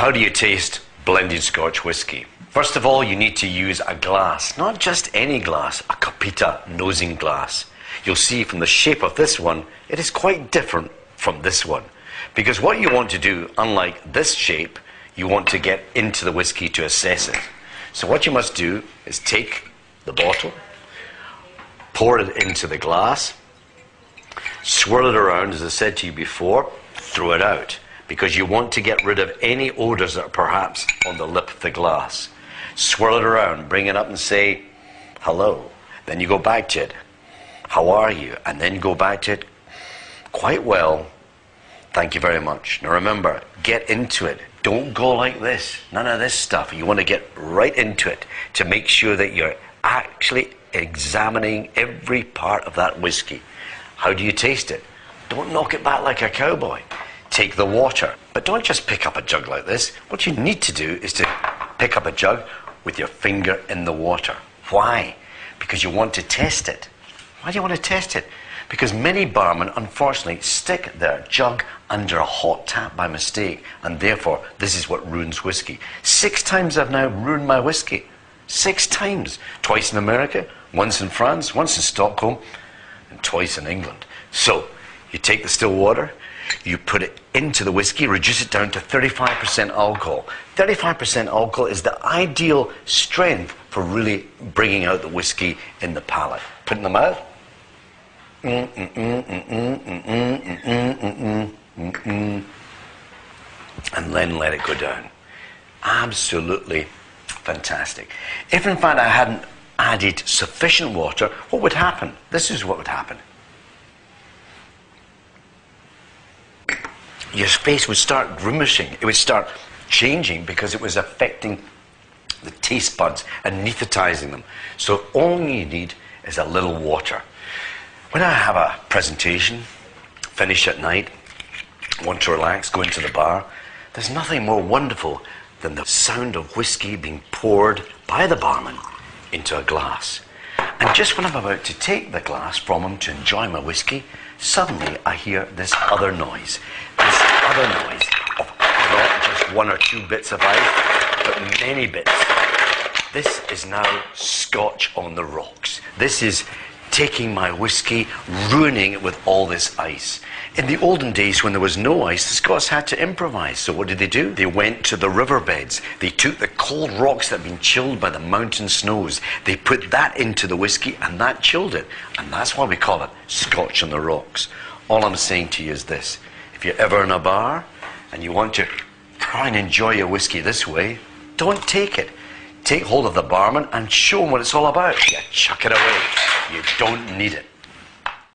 how do you taste blended Scotch whisky? First of all, you need to use a glass, not just any glass, a Capita nosing glass. You'll see from the shape of this one, it is quite different from this one. Because what you want to do, unlike this shape, you want to get into the whisky to assess it. So what you must do is take the bottle, pour it into the glass, swirl it around, as I said to you before, throw it out. Because you want to get rid of any odors that are perhaps on the lip of the glass. Swirl it around, bring it up and say, hello. Then you go back to it. How are you? And then go back to it. Quite well. Thank you very much. Now remember, get into it. Don't go like this. None of this stuff. You want to get right into it to make sure that you're actually examining every part of that whiskey. How do you taste it? Don't knock it back like a cowboy. Take the water. But don't just pick up a jug like this. What you need to do is to pick up a jug with your finger in the water. Why? Because you want to test it. Why do you want to test it? Because many barmen, unfortunately, stick their jug under a hot tap by mistake, and therefore, this is what ruins whiskey. 6 times I've now ruined my whiskey. 6 times. Twice in America, once in France, once in Stockholm, and twice in England. So, you take the still water, you put it into the whiskey, reduce it down to 35% alcohol. 35% alcohol is the ideal strength for really bringing out the whiskey in the palate. Put it in the mouth. And then let it go down. Absolutely fantastic. If in fact I hadn't added sufficient water, what would happen? This is what would happen. Your face would start grimacing. It would start changing because it was affecting the taste buds, anesthetizing them. So all you need is a little water. When I have a presentation, finish at night, want to relax, go into the bar, there's nothing more wonderful than the sound of whiskey being poured by the barman into a glass. And just when I'm about to take the glass from him to enjoy my whiskey, suddenly I hear this other noise. This other noise of not just 1 or 2 bits of ice, but many bits. This is now Scotch on the rocks. This is taking my whiskey, ruining it with all this ice. In the olden days when there was no ice, the Scots had to improvise. So what did they do? They went to the riverbeds. They took the cold rocks that had been chilled by the mountain snows. They put that into the whiskey and that chilled it. And that's why we call it Scotch on the rocks. All I'm saying to you is this. If you're ever in a bar and you want to try and enjoy your whiskey this way, don't take it. Take hold of the barman and show him what it's all about. Yeah, chuck it away. You don't need it.